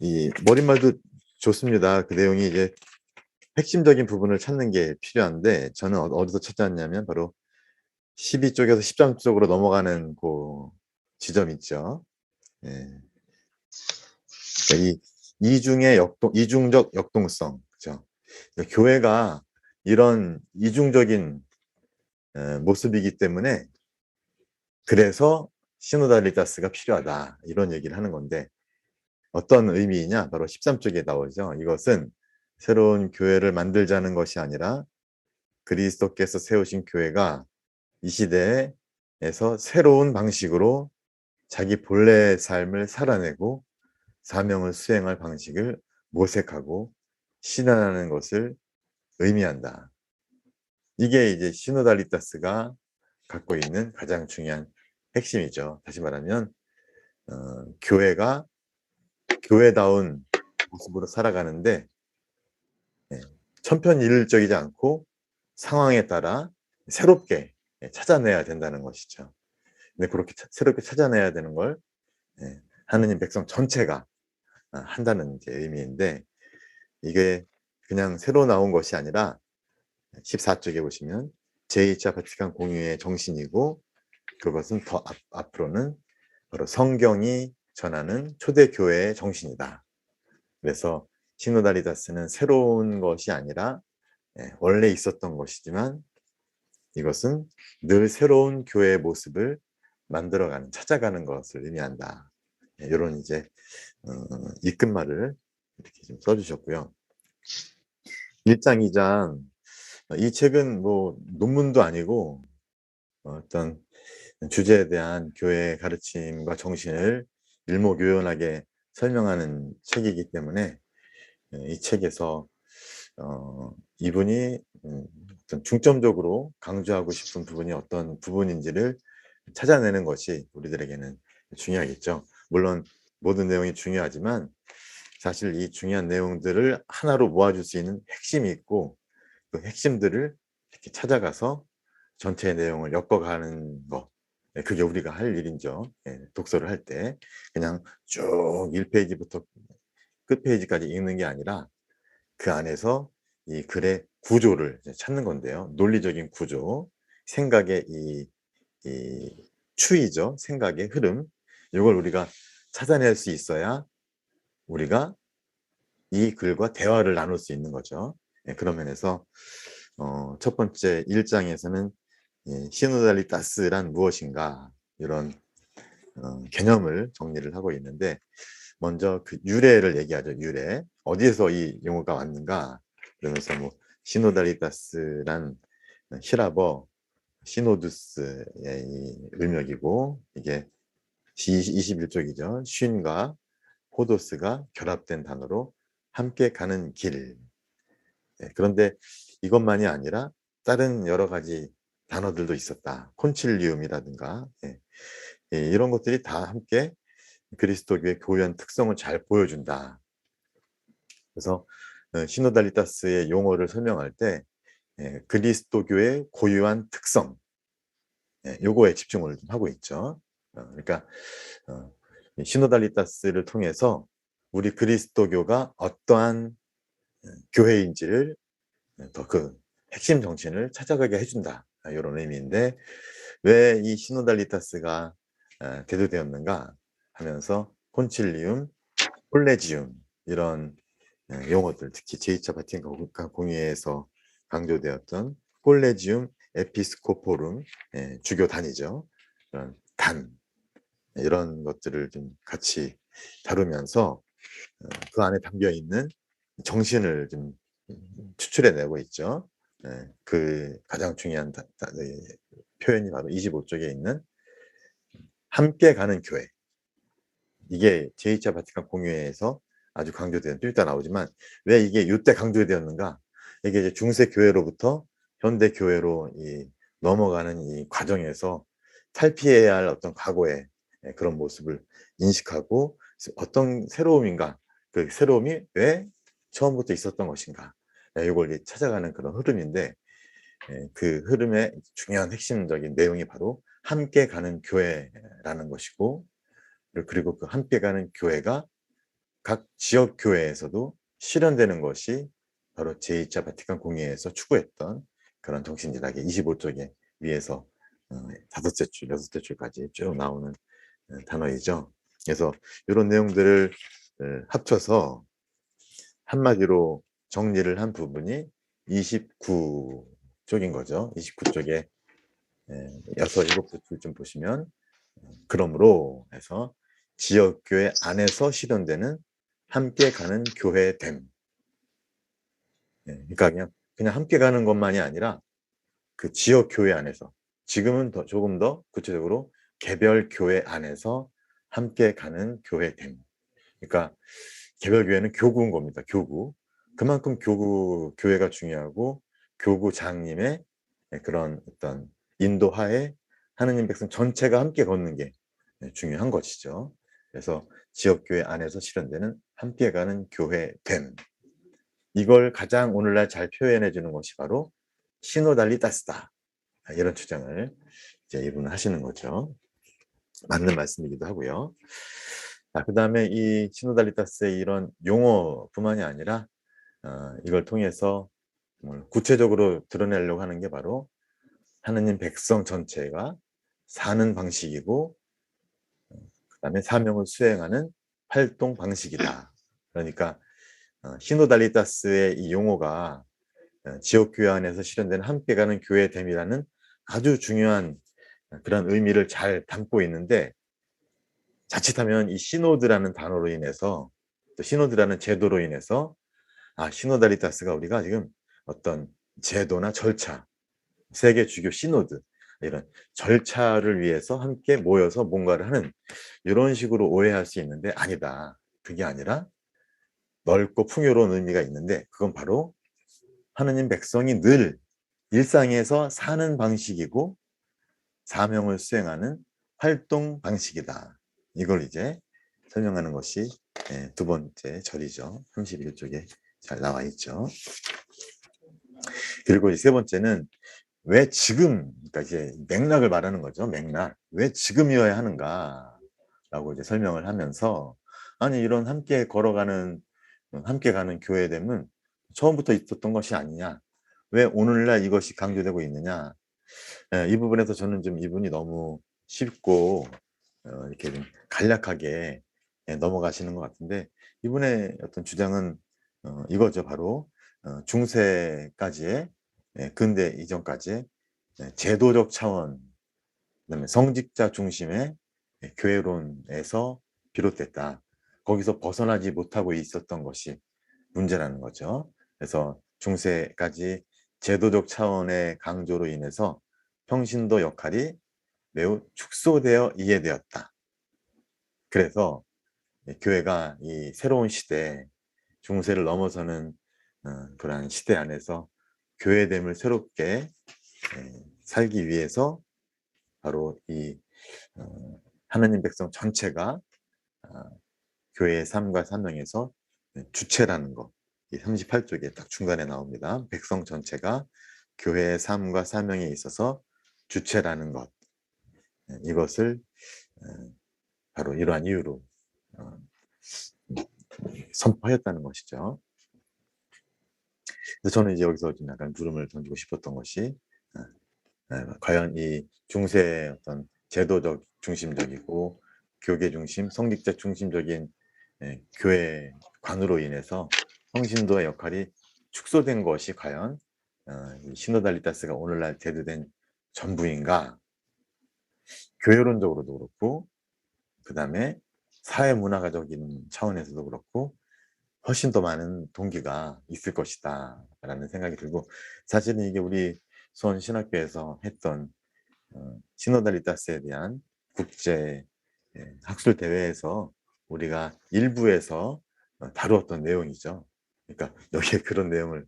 이 머릿말도 좋습니다. 그 내용이 이제 핵심적인 부분을 찾는 게 필요한데 저는 어디서 찾았냐면 바로 12쪽에서 13쪽으로 넘어가는 그 지점 있죠. 예. 그러니까 이 이중적 역동성, 그죠? 그러니까 교회가 이런 이중적인 모습이기 때문에 그래서 시노달리타스가 필요하다 이런 얘기를 하는 건데 어떤 의미이냐? 바로 13쪽에 나오죠. 이것은 새로운 교회를 만들자는 것이 아니라 그리스도께서 세우신 교회가 이 시대에서 새로운 방식으로 자기 본래의 삶을 살아내고 사명을 수행할 방식을 모색하고 신앙하는 것을 의미한다. 이게 이제 시노달리타스가 갖고 있는 가장 중요한 핵심이죠. 다시 말하면 교회가 교회다운 모습으로 살아가는데 천편일률적이지 않고 상황에 따라 새롭게 찾아내야 된다는 것이죠. 근데 그렇게 새롭게 찾아내야 되는 걸 하느님 백성 전체가 한다는 이제 의미인데 이게 그냥 새로 나온 것이 아니라 14쪽에 보시면 제2차 바티칸 공유의 정신이고 그것은 더 앞으로는 바로 성경이 전하는 초대교회의 정신이다. 그래서 시노달리다스는 새로운 것이 아니라 원래 있었던 것이지만 이것은 늘 새로운 교회의 모습을 만들어가는, 찾아가는 것을 의미한다. 이런 이제 입끝말을 이렇게 좀 써주셨고요. 1장, 2장 이 책은 뭐 논문도 아니고 어떤 주제에 대한 교회의 가르침과 정신을 일목요연하게 설명하는 책이기 때문에 이 책에서 이분이 어떤 중점적으로 강조하고 싶은 부분이 어떤 부분인지를 찾아내는 것이 우리들에게는 중요하겠죠. 물론 모든 내용이 중요하지만 사실 이 중요한 내용들을 하나로 모아줄 수 있는 핵심이 있고 그 핵심들을 이렇게 찾아가서 전체 내용을 엮어가는 거 그게 우리가 할 일이죠. 독서를 할 때 그냥 쭉 1페이지부터 끝페이지까지 읽는 게 아니라 그 안에서 이 글의 구조를 찾는 건데요. 논리적인 구조, 생각의 이 추이죠. 생각의 흐름. 이걸 우리가 찾아낼 수 있어야 우리가 이 글과 대화를 나눌 수 있는 거죠. 그런 면에서 첫 번째 1장에서는 시노달리타스란 무엇인가 이런 개념을 정리를 하고 있는데 먼저 그 유래를 얘기하죠. 유래. 어디에서 이 용어가 왔는가? 그러면서 뭐 시노달리타스란 히라버 시노두스의 이 을명이고 이게 21쪽이죠. 쉰과 호도스가 결합된 단어로 함께 가는 길. 그런데 이것만이 아니라 다른 여러 가지 단어들도 있었다. 콘칠리움이라든가 이런 것들이 다 함께 그리스도교의 교회한 특성을 잘 보여준다. 그래서 시노달리타스의 용어를 설명할 때 그리스도교의 고유한 특성 요거에 집중을 좀 하고 있죠. 그러니까 이 시노달리타스를 통해서 우리 그리스도교가 어떠한 교회인지를 더 그 핵심 정신을 찾아가게 해준다. 요런 의미인데 왜 이 시노달리타스가 대두되었는가 하면서 콘칠리움, 콜레지움 이런 용어들 특히 제2차 바티칸 공의회에서 강조되었던 콜레지움 에피스코포룸 주교단이죠. 그런 단 이런 것들을 좀 같이 다루면서 그 안에 담겨 있는 정신을 좀 추출해내고 있죠. 그 가장 중요한 표현이 바로 25쪽에 있는 함께 가는 교회. 이게 제2차 바티칸 공의회에서 아주 강조되는 또 이따 나오지만 왜 이게 이때 강조되었는가? 이게 이제 중세 교회로부터 현대 교회로 넘어가는 이 과정에서 탈피해야 할 어떤 과거의 그런 모습을 인식하고 어떤 새로움인가? 그 새로움이 왜 처음부터 있었던 것인가? 이걸 찾아가는 그런 흐름인데 그 흐름의 중요한 핵심적인 내용이 바로 함께 가는 교회라는 것이고 그리고 그 함께 가는 교회가 각 지역 교회에서도 실현되는 것이 바로 제2차 바티칸 공의회에서 추구했던 그런 정신이라게 25쪽에 위에서 5째 줄, 6째 줄까지 쭉 나오는 단어이죠. 그래서 이런 내용들을 합쳐서 한마디로 정리를 한 부분이 29쪽인 거죠. 29쪽에 6, 7줄 좀 보시면 그러므로 해서 지역교회 안에서 실현되는 함께 가는 교회됨. 그러니까 그냥 함께 가는 것만이 아니라 그 지역교회 안에서 지금은 조금 더 구체적으로 개별 교회 안에서 함께 가는 교회됨. 그러니까 개별 교회는 교구인 겁니다. 교구. 그만큼 교회가 중요하고 교구장님의 그런 어떤 인도하에 하느님 백성 전체가 함께 걷는 게 중요한 것이죠. 그래서 지역교회 안에서 실현되는 함께 가는 교회됨. 이걸 가장 오늘날 잘 표현해 주는 것이 바로 시노달리타스다. 이런 주장을 이제 이분은 하시는 거죠. 맞는 말씀이기도 하고요. 그 다음에 이 시노달리타스의 이런 용어뿐만이 아니라 이걸 통해서 구체적으로 드러내려고 하는 게 바로 하느님 백성 전체가 사는 방식이고 그 다음에 사명을 수행하는 활동 방식이다. 그러니까 시노달리타스의 이 용어가 지역교회 안에서 실현되는 함께 가는 교회됨이라는 아주 중요한 그런 의미를 잘 담고 있는데 자칫하면 이 시노드라는 단어로 인해서 또 시노드라는 제도로 인해서 시노달리타스가 우리가 지금 어떤 제도나 절차, 세계 주교 시노드 이런 절차를 위해서 함께 모여서 뭔가를 하는 이런 식으로 오해할 수 있는데 아니다. 그게 아니라 넓고 풍요로운 의미가 있는데 그건 바로 하느님 백성이 늘 일상에서 사는 방식이고 사명을 수행하는 활동 방식이다. 이걸 이제 설명하는 것이 두 번째 절이죠. 31쪽에 잘 나와 있죠. 그리고 세 번째는 왜 지금, 그러니까 이제 맥락을 말하는 거죠. 맥락. 왜 지금이어야 하는가라고 이제 설명을 하면서 아니 이런 함께 걸어가는 함께 가는 교회됨은 처음부터 있었던 것이 아니냐. 왜 오늘날 이것이 강조되고 있느냐. 이 부분에서 저는 좀 이분이 너무 쉽고 이렇게 좀 간략하게 넘어가시는 것 같은데 이분의 어떤 주장은 이거죠. 바로 중세까지의 근대 이전까지의 제도적 차원 그다음에 성직자 중심의 교회론에서 비롯됐다. 거기서 벗어나지 못하고 있었던 것이 문제라는 거죠. 그래서 중세까지 제도적 차원의 강조로 인해서 평신도 역할이 매우 축소되어 이해되었다. 그래서 교회가 이 새로운 시대, 중세를 넘어서는 그러한 시대 안에서 교회됨을 새롭게 살기 위해서 바로 이 하느님 백성 전체가 교회의 삶과 사명에서 주체라는 것, 이 38쪽에 딱 중간에 나옵니다. 백성 전체가 교회의 삶과 사명에 있어서 주체라는 것, 이것을 바로 이러한 이유로 선포하였다는 것이죠. 그래서 저는 이제 여기서 좀 약간 물음을 던지고 싶었던 것이 과연 이 중세의 어떤 제도적 중심적이고 교계 중심, 성직자 중심적인 교회관으로 인해서 성신도의 역할이 축소된 것이 과연 이 시노달리타스가 오늘날 대두된 전부인가? 교회론적으로도 그렇고 그 다음에 사회문화가적인 차원에서도 그렇고 훨씬 더 많은 동기가 있을 것이다 라는 생각이 들고 사실은 이게 우리 수원신학교에서 했던 시노달리타스에 대한 국제 학술 대회에서 우리가 일부에서 다루었던 내용이죠. 그러니까 여기에 그런 내용을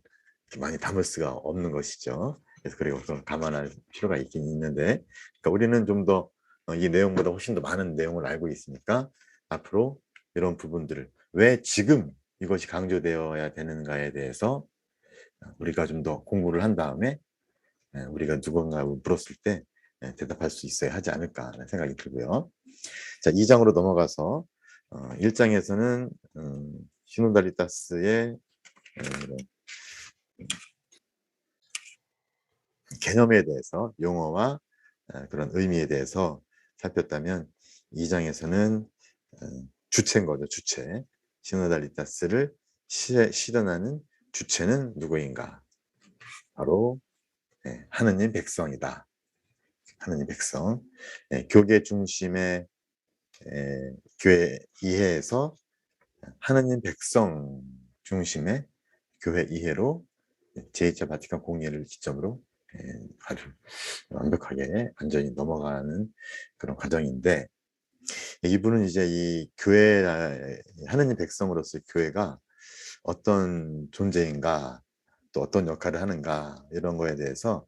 많이 담을 수가 없는 것이죠. 그래서 그리고 감안할 필요가 있긴 있는데, 그러니까 우리는 좀 더 이 내용보다 훨씬 더 많은 내용을 알고 있으니까 앞으로 이런 부분들을 왜 지금 이것이 강조되어야 되는가에 대해서 우리가 좀 더 공부를 한 다음에 우리가 누군가 물었을 때 대답할 수 있어야 하지 않을까 하는 생각이 들고요. 자, 2장으로 넘어가서 1장에서는 시노달리타스의 이런 개념에 대해서, 용어와 그런 의미에 대해서 살폈다면, 2장에서는 주체인 거죠. 주체. 시노달리타스를 실현하는 주체는 누구인가? 바로 하느님 백성이다. 하느님 백성. 교계 중심의 교회 이해에서 하느님 백성 중심의 교회 이해로 제2차 바티칸 공예를 기점으로 아주 완벽하게 완전히 넘어가는 그런 과정인데, 이분은 이제 이 교회, 하느님 백성으로서의 교회가 어떤 존재인가, 또 어떤 역할을 하는가, 이런 거에 대해서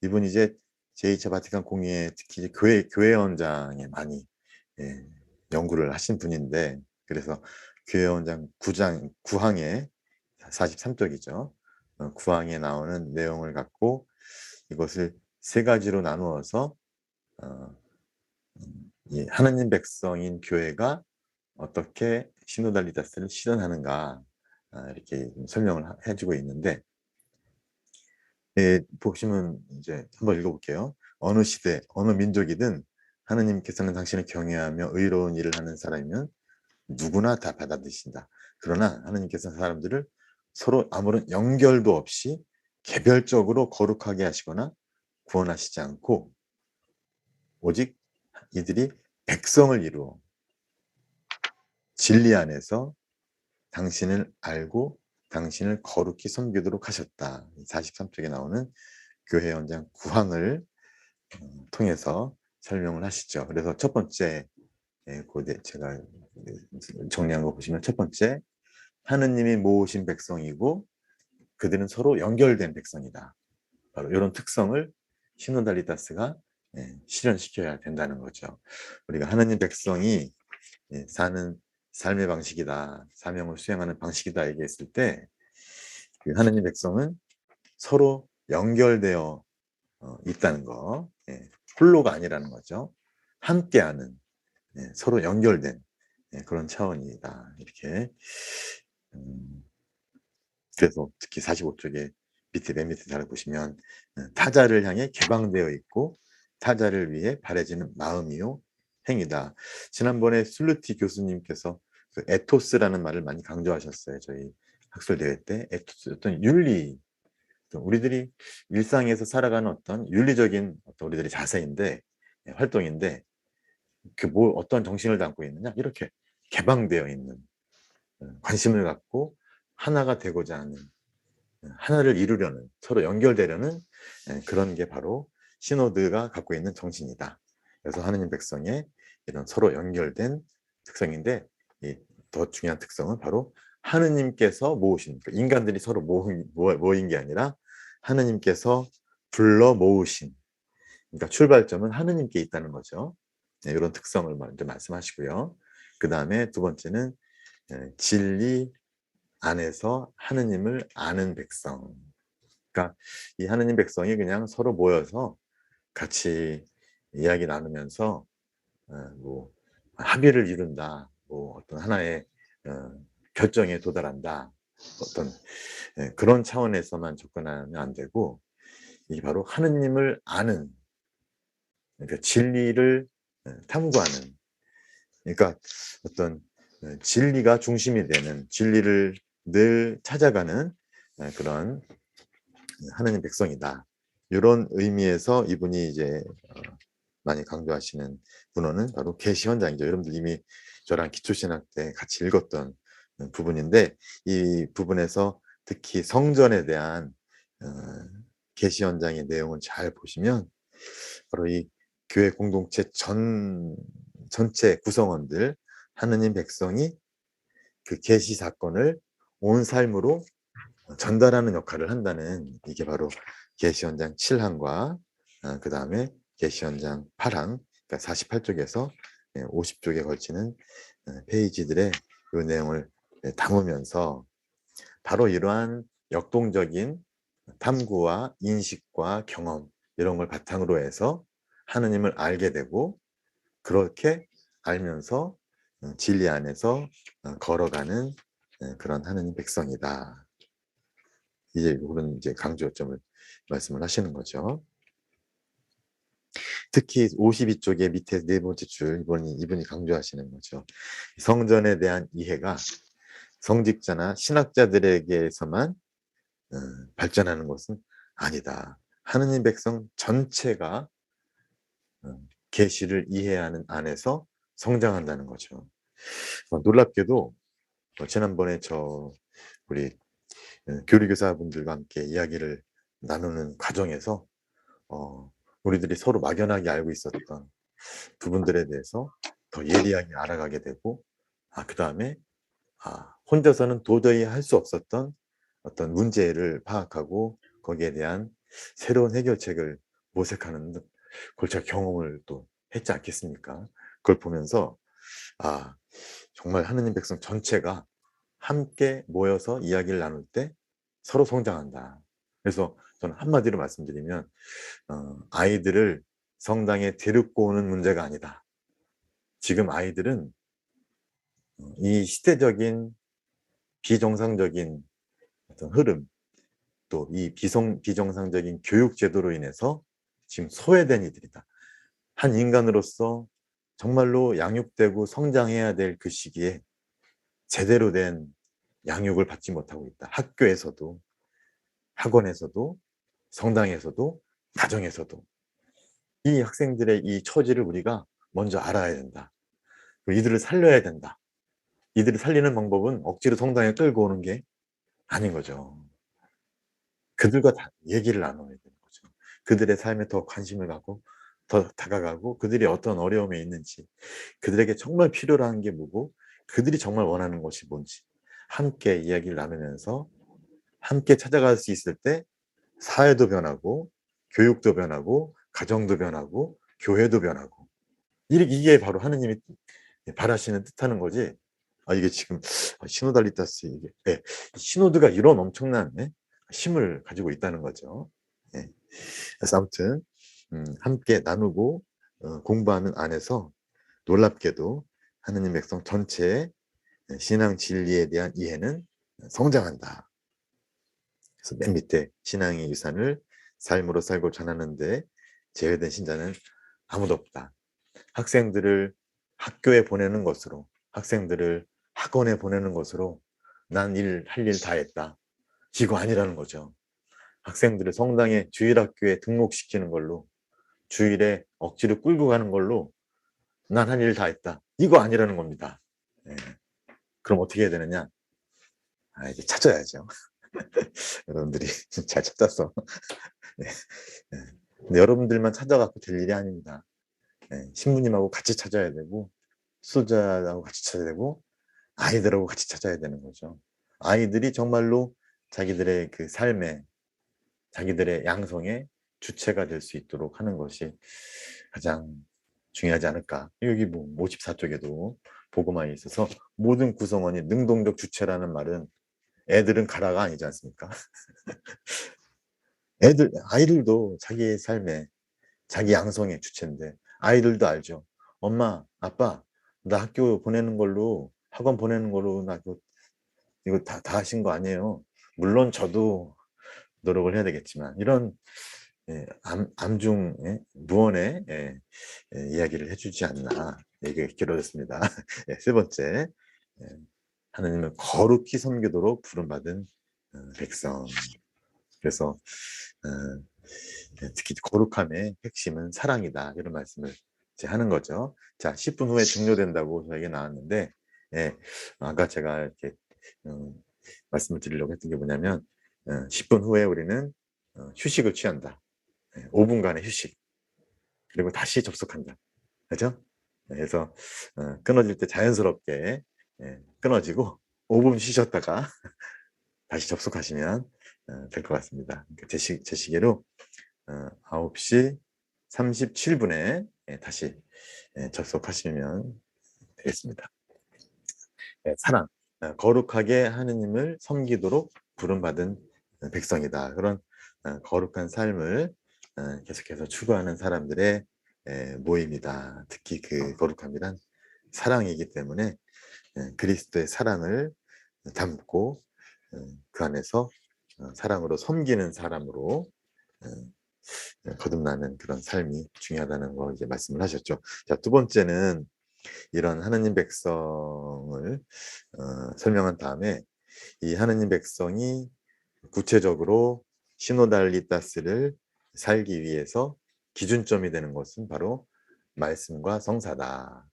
이분이 이제 제2차 바티칸 공예, 특히 교회원장에 많이 연구를 하신 분인데, 그래서 교회원장 9항에 43쪽이죠. 9항에 나오는 내용을 갖고 이것을 세 가지로 나누어서 이 하느님 백성인 교회가 어떻게 시노달리다스를 실현하는가, 이렇게 설명을 해주고 있는데, 보시면 이제 한번 읽어볼게요. 어느 시대, 어느 민족이든 하느님께서는 당신을 경외하며 의로운 일을 하는 사람이면 누구나 다 받아들이신다. 그러나 하느님께서는 사람들을 서로 아무런 연결도 없이 개별적으로 거룩하게 하시거나 구원하시지 않고, 오직 이들이 백성을 이루어 진리 안에서 당신을 알고 당신을 거룩히 섬기도록 하셨다. 43쪽에 나오는 교회원장 9항을 통해서 설명을 하시죠. 그래서 첫 번째, 제가 정리한 거 보시면, 첫 번째, 하느님이 모으신 백성이고 그들은 서로 연결된 백성이다. 바로 이런 특성을 시노달리다스가 실현시켜야 된다는 거죠. 우리가 하느님 백성이 사는 삶의 방식이다, 사명을 수행하는 방식이다 얘기했을 때, 그 하느님 백성은 서로 연결되어 있다는 거, 홀로가 아니라는 거죠. 함께하는, 서로 연결된 그런 차원이다. 이렇게. 그래서 특히 45쪽에 맨 밑에 잘 보시면, 타자를 향해 개방되어 있고 타자를 위해 바래지는 마음이요 행위다. 지난번에 술루티 교수님께서 그 에토스라는 말을 많이 강조하셨어요. 저희 학술 대회 때. 에토스, 어떤 윤리, 우리들이 일상에서 살아가는 어떤 윤리적인 어떤 우리들의 자세인데, 활동인데, 그 어떤 정신을 담고 있느냐, 이렇게 개방되어 있는, 관심을 갖고 하나가 되고자 하는, 하나를 이루려는, 서로 연결되려는 그런 게 바로 시노드가 갖고 있는 정신이다. 그래서 하느님 백성의 이런 서로 연결된 특성인데, 더 중요한 특성은 바로 하느님께서 모으신, 그러니까 인간들이 서로 모인 게 아니라 하느님께서 불러 모으신, 그러니까 출발점은 하느님께 있다는 거죠. 이런 특성을 먼저 말씀하시고요. 그 다음에 두 번째는 진리 안에서 하느님을 아는 백성. 그러니까 이 하느님 백성이 그냥 서로 모여서 같이 이야기 나누면서 뭐 합의를 이룬다, 뭐 어떤 하나의 결정에 도달한다, 어떤 그런 차원에서만 접근하면 안 되고, 이게 바로 하느님을 아는, 그러니까 진리를 탐구하는, 그러니까 어떤 진리가 중심이 되는, 진리를 늘 찾아가는 그런 하느님 백성이다. 이런 의미에서 이분이 이제 많이 강조하시는 분어는 바로 계시헌장이죠. 여러분들 이미 저랑 기초신학 때 같이 읽었던 부분인데, 이 부분에서 특히 성전에 대한 계시헌장의 내용을 잘 보시면, 바로 이 교회 공동체 전체 구성원들, 하느님 백성이 그 계시 사건을 온 삶으로 전달하는 역할을 한다는, 이게 바로 계시헌장 7항과 그 다음에 계시헌장 8항, 그러니까 48쪽에서 50쪽에 걸치는 페이지들의 이 내용을 담으면서, 바로 이러한 역동적인 탐구와 인식과 경험, 이런 걸 바탕으로 해서 하느님을 알게 되고, 그렇게 알면서 진리 안에서 걸어가는 그런 하느님 백성이다. 이제 그런 이제 강조점을 말씀을 하시는 거죠. 특히 52쪽의 밑에 네 번째 줄 이분이 강조하시는 거죠. 성전에 대한 이해가 성직자나 신학자들에게서만 발전하는 것은 아니다. 하느님 백성 전체가 계시를 이해하는 안에서 성장한다는 거죠. 놀랍게도 지난번에 우리 교리교사분들과 함께 이야기를 나누는 과정에서 우리들이 서로 막연하게 알고 있었던 부분들에 대해서 더 예리하게 알아가게 되고, 그다음에 혼자서는 도저히 할 수 없었던 어떤 문제를 파악하고 거기에 대한 새로운 해결책을 모색하는 골차 경험을 또 했지 않겠습니까? 그걸 보면서 정말 하느님 백성 전체가 함께 모여서 이야기를 나눌 때 서로 성장한다. 그래서 저는 한마디로 말씀드리면 아이들을 성당에 데리고 오는 문제가 아니다. 지금 아이들은 이 시대적인 비정상적인 어떤 흐름, 또 이 비정상적인 교육 제도로 인해서 지금 소외된 이들이다. 한 인간으로서 정말로 양육되고 성장해야 될 그 시기에 제대로 된 양육을 받지 못하고 있다. 학교에서도, 학원에서도, 성당에서도, 가정에서도. 이 학생들의 이 처지를 우리가 먼저 알아야 된다. 이들을 살려야 된다. 이들을 살리는 방법은 억지로 성당에 끌고 오는 게 아닌 거죠. 그들과 얘기를 나눠야 되는 거죠. 그들의 삶에 더 관심을 갖고 더 다가가고 그들이 어떤 어려움에 있는지, 그들에게 정말 필요로 하는 게 뭐고 그들이 정말 원하는 것이 뭔지 함께 이야기를 나누면서 함께 찾아갈 수 있을 때 사회도 변하고 교육도 변하고 가정도 변하고 교회도 변하고, 이게 바로 하느님이 바라시는 뜻하는 거지. 이게 지금 시노달리타스, 이게 시노드가 이런 엄청난 힘을 가지고 있다는 거죠. 그래서 아무튼 함께 나누고 공부하는 안에서 놀랍게도 하느님 백성 전체의 신앙 진리에 대한 이해는 성장한다. 그래서 맨 밑에 신앙의 유산을 삶으로 살고 전하는데 제외된 신자는 아무도 없다. 학생들을 학교에 보내는 것으로, 학생들을 학원에 보내는 것으로 난 할 일 다 했다. 이거 아니라는 거죠. 학생들을 성당에 주일학교에 등록시키는 걸로, 주일에 억지로 끌고 가는 걸로 난 한 일 다 했다. 이거 아니라는 겁니다. 그럼 어떻게 해야 되느냐? 이제 찾아야죠. 여러분들이 잘 찾았어. 네. 근데 여러분들만 찾아갖고 될 일이 아닙니다. 신부님하고 같이 찾아야 되고, 수자하고 같이 찾아야 되고, 아이들하고 같이 찾아야 되는 거죠. 아이들이 정말로 자기들의 그 삶에, 자기들의 양성의 주체가 될 수 있도록 하는 것이 가장 중요하지 않을까. 여기 54쪽에도 복음화에 있어서 모든 구성원이 능동적 주체라는 말은 애들은 가라가 아니지 않습니까? 아이들도 자기의 삶에, 자기 양성의 주체인데, 아이들도 알죠. 엄마, 아빠, 나 학교 보내는 걸로, 학원 보내는 걸로 나 이거 다 하신 거 아니에요. 물론 저도 노력을 해야 되겠지만, 이런 암중 무언의 이야기를 해주지 않나. 이게 길어졌습니다. 세 번째, 하나님은 거룩히 섬기도록 부름받은 백성. 그래서 특히 거룩함의 핵심은 사랑이다, 이런 말씀을 하는 거죠. 자, 10분 후에 종료된다고 저에게 나왔는데, 아까 제가 이렇게 말씀을 드리려고 했던 게 뭐냐면, 10분 후에 우리는 휴식을 취한다. 5분간의 휴식. 그리고 다시 접속한다. 그죠? 그래서 끊어질 때 자연스럽게 끊어지고 5분 쉬셨다가 다시 접속하시면 될 것 같습니다. 그러니까 제 시계로 9시 37분에 다시 접속하시면 되겠습니다. 사랑, 거룩하게 하느님을 섬기도록 부름받은 백성이다. 그런 거룩한 삶을 계속해서 추구하는 사람들의 모임이다. 특히 그 거룩함이란 사랑이기 때문에 그리스도의 사랑을 담고 그 안에서 사랑으로 섬기는 사람으로 거듭나는 그런 삶이 중요하다는 거 이제 말씀을 하셨죠. 자, 두 번째는 이런 하느님 백성을 설명한 다음에 이 하느님 백성이 구체적으로 시노달리따스를 살기 위해서 기준점이 되는 것은 바로 말씀과 성사다.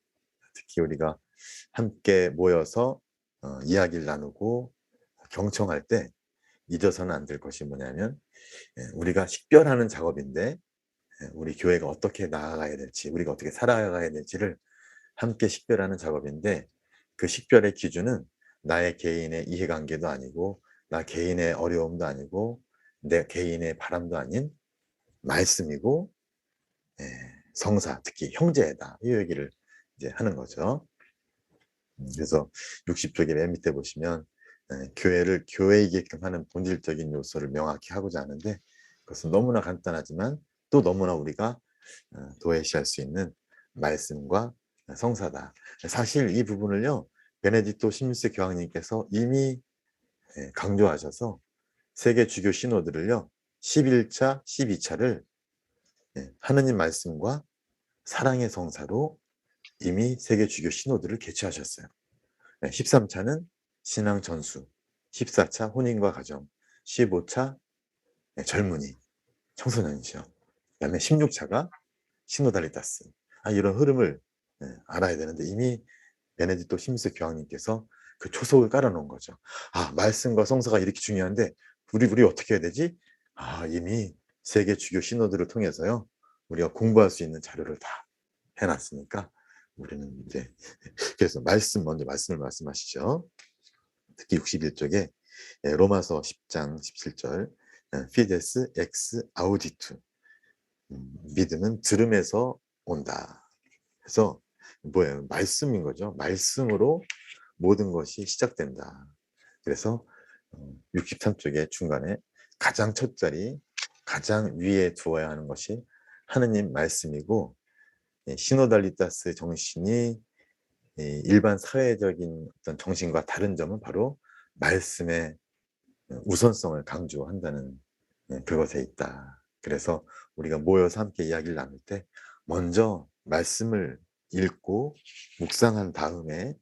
특히 우리가 함께 모여서 이야기를 나누고 경청할 때 잊어서는 안 될 것이 뭐냐면 우리가 식별하는 작업인데 우리 교회가 어떻게 나아가야 될지, 우리가 어떻게 살아가야 될지를 함께 식별하는 작업인데, 그 식별의 기준은 나의 개인의 이해관계도 아니고 나 개인의 어려움도 아니고 내 개인의 바람도 아닌 말씀이고 성사, 특히 형제다, 이 얘기를 이제 하는 거죠. 그래서 60쪽의 맨 밑에 보시면 교회를 교회이게끔 하는 본질적인 요소를 명확히 하고자 하는데, 그것은 너무나 간단하지만 또 너무나 우리가 도외시할 수 있는 말씀과 성사다. 사실 이 부분을요, 베네딕토 16세 교황님께서 이미 강조하셔서 세계 주교 신호들을요 11차, 12차를 하느님 말씀과 사랑의 성사로 이미 세계 주교 신호들을 개최하셨어요. 13차는 신앙 전수, 14차 혼인과 가정, 15차 젊은이, 청소년이죠. 그다음에 16차가 시노달리타스. 이런 흐름을 알아야 되는데 이미 베네딕토 16세 교황님께서 그 초석을 깔아놓은 거죠. 말씀과 성사가 이렇게 중요한데 우리 어떻게 해야 되지? 이미 세계 주교 신호들을 통해서요 우리가 공부할 수 있는 자료를 다 해놨으니까 우리는 이제 그래서 먼저 말씀을 말씀하시죠. 특히 61쪽에 로마서 10장 17절 피데스 엑스 아우디투, 믿음은 들음에서 온다. 그래서 뭐예요? 말씀인 거죠. 말씀으로 모든 것이 시작된다. 그래서 63쪽의 중간에 가장 첫 자리, 가장 위에 두어야 하는 것이 하느님 말씀이고, 시노달리타스 정신이 일반 사회적인 어떤 정신과 다른 점은 바로 말씀의 우선성을 강조한다는 그것에 있다. 그래서 우리가 모여서 함께 이야기를 나눌 때 먼저 말씀을 읽고 묵상한 다음에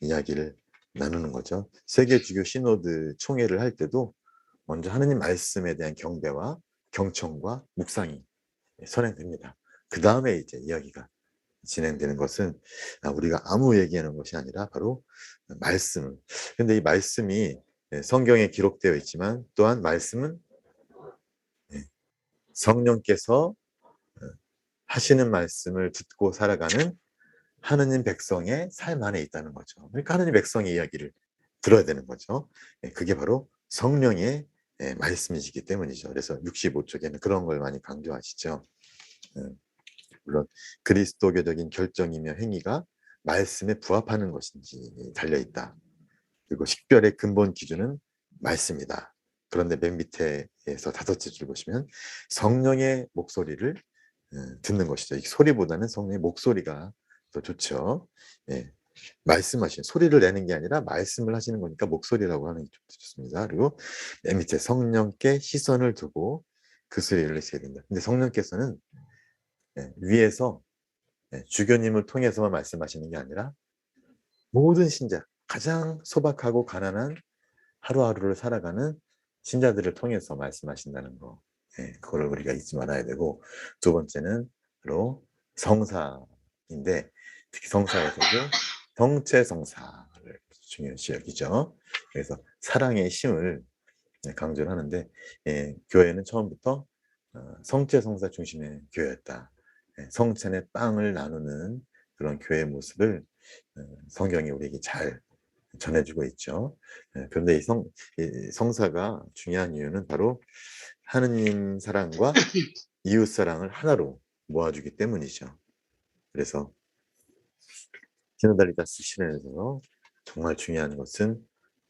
이야기를 나누는 거죠. 세계 주교 시노드 총회를 할 때도 먼저 하느님 말씀에 대한 경배와 경청과 묵상이 선행됩니다. 그 다음에 이제 이야기가 진행되는 것은 우리가 아무 얘기하는 것이 아니라 바로 말씀을. 근데 이 말씀이 성경에 기록되어 있지만 또한 말씀은 성령께서 하시는 말씀을 듣고 살아가는 하느님 백성의 삶 안에 있다는 거죠. 그러니까 하느님 백성의 이야기를 들어야 되는 거죠. 그게 바로 성령의 말씀이시기 때문이죠. 그래서 65쪽에는 그런 걸 많이 강조하시죠. 물론 그리스도교적인 결정이며 행위가 말씀에 부합하는 것인지 달려있다. 그리고 식별의 근본 기준은 말씀이다. 그런데 맨 밑에서 5째 줄 보시면 성령의 목소리를 듣는 것이죠. 이 소리보다는 성령의 목소리가 더 좋죠. 말씀하시는 소리를 내는 게 아니라 말씀을 하시는 거니까 목소리라고 하는 게 좋습니다. 그리고 맨 밑에 성령께 시선을 두고 그 소리를 내셔야 된다. 근데 성령께서는 위에서 주교님을 통해서만 말씀하시는 게 아니라 모든 신자, 가장 소박하고 가난한 하루하루를 살아가는 신자들을 통해서 말씀하신다는 거, 그거를 우리가 잊지 말아야 되고, 두 번째는 바로 성사인데, 특히 성사에서도 성체 성사를 중요시 여기죠. 그래서 사랑의 힘을 강조를 하는데, 교회는 처음부터 성체 성사 중심의 교회였다. 성찬의 빵을 나누는 그런 교회의 모습을 성경이 우리에게 잘 전해주고 있죠. 그런데 이 성사가 중요한 이유는 바로 하느님 사랑과 이웃 사랑을 하나로 모아주기 때문이죠. 그래서 시노달리다스 실현에서 정말 중요한 것은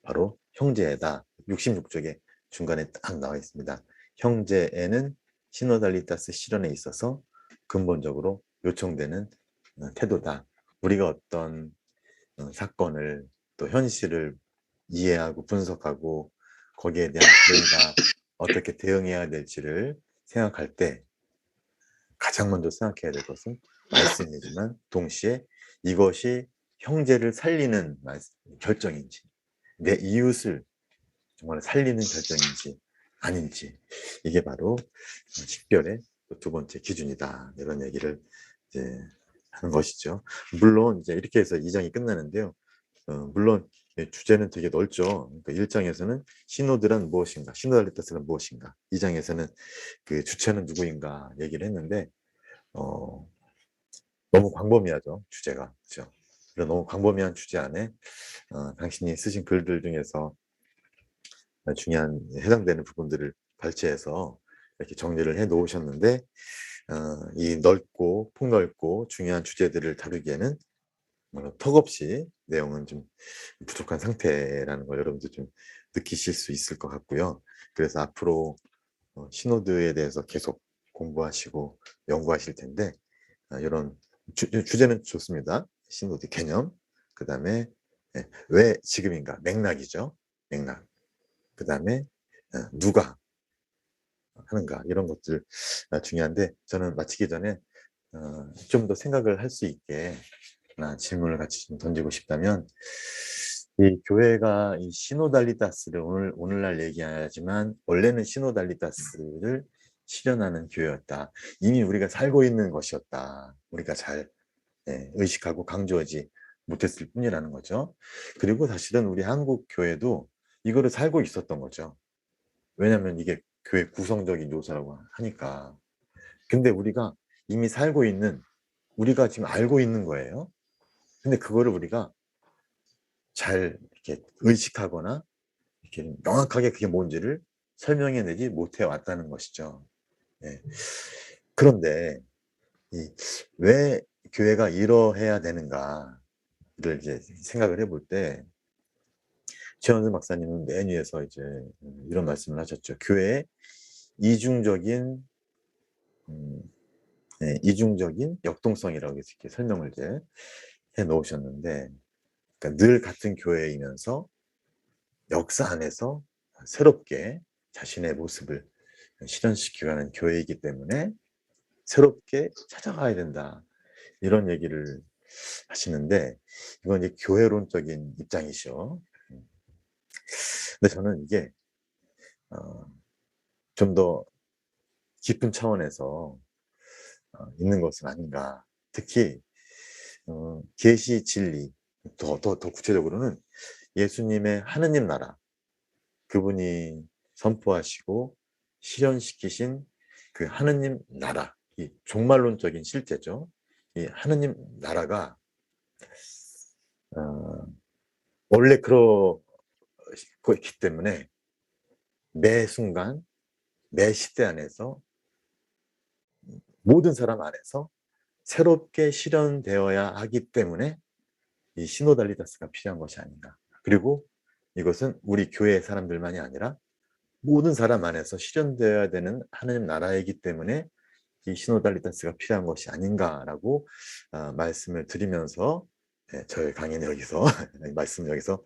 바로 형제다. 66쪽에 중간에 딱 나와 있습니다. 형제에는 시노달리다스 실현에 있어서 근본적으로 요청되는 태도다. 우리가 어떤 사건을 또 현실을 이해하고 분석하고 거기에 대한 저희가 어떻게 대응해야 될지를 생각할 때 가장 먼저 생각해야 될 것은 말씀이지만 동시에 이것이 형제를 살리는 결정인지, 내 이웃을 정말 살리는 결정인지 아닌지, 이게 바로 식별의 두 번째 기준이다, 이런 얘기를 이제 하는 것이죠. 물론 이제 이렇게 해서 2장이 끝나는데요. 물론 주제는 되게 넓죠. 그러니까 1장에서는 시노드란 무엇인가, 시노달리타스란 무엇인가, 2장에서는 그 주체는 누구인가 얘기를 했는데 너무 광범위하죠, 주제가. 그렇죠? 그런 너무 광범위한 주제 안에 당신이 쓰신 글들 중에서 중요한 해당되는 부분들을 발췌해서 이렇게 정리를 해 놓으셨는데, 이 넓고 폭넓고 중요한 주제들을 다루기에는 턱없이 내용은 좀 부족한 상태라는 걸 여러분들 좀 느끼실 수 있을 것 같고요. 그래서 앞으로 시노드에 대해서 계속 공부하시고 연구하실 텐데, 이런 주제는 좋습니다. 시노드 개념, 그 다음에 왜 지금인가, 맥락이죠. 맥락. 그 다음에 누가 하는가, 이런 것들 중요한데, 저는 마치기 전에 좀 더 생각을 할 수 있게 하나 질문을 같이 좀 던지고 싶다면, 이 교회가 이 시노달리타스를 오늘날 얘기하지만 원래는 시노달리타스를 실현하는 교회였다. 이미 우리가 살고 있는 것이었다. 우리가 잘 의식하고 강조하지 못했을 뿐이라는 거죠. 그리고 사실은 우리 한국 교회도 이거를 살고 있었던 거죠. 왜냐하면 이게 교회 구성적인 요소라고 하니까. 근데 우리가 이미 살고 있는, 우리가 지금 알고 있는 거예요. 근데 그거를 우리가 잘 이렇게 의식하거나 이렇게 명확하게 그게 뭔지를 설명해내지 못해 왔다는 것이죠. 예. 그런데 왜 교회가 이러해야 되는가를 이제 생각을 해볼 때, 최원순 박사님은 맨 위에서 이제 이런 말씀을 하셨죠. 교회의 이중적인 이중적인 역동성이라고 이렇게 설명을 이제 해 놓으셨는데, 그러니까 늘 같은 교회이면서 역사 안에서 새롭게 자신의 모습을 실현시키고 하는 교회이기 때문에 새롭게 찾아가야 된다, 이런 얘기를 하시는데, 이건 이제 교회론적인 입장이죠. 근데 저는 이게 좀 더 깊은 차원에서 있는 것은 아닌가. 특히 계시 진리, 더 구체적으로는 예수님의 하느님 나라, 그분이 선포하시고 실현시키신 그 하느님 나라, 이 종말론적인 실제죠. 이 하느님 나라가 원래 그렇기 때문에 매 순간, 매 시대 안에서 모든 사람 안에서 새롭게 실현되어야 하기 때문에 이 시노달리다스가 필요한 것이 아닌가. 그리고 이것은 우리 교회 사람들만이 아니라 모든 사람 안에서 실현되어야 되는 하느님 나라이기 때문에 이 시노달리다스가 필요한 것이 아닌가라고 말씀을 드리면서 저의 강의는 여기서 말씀을 여기서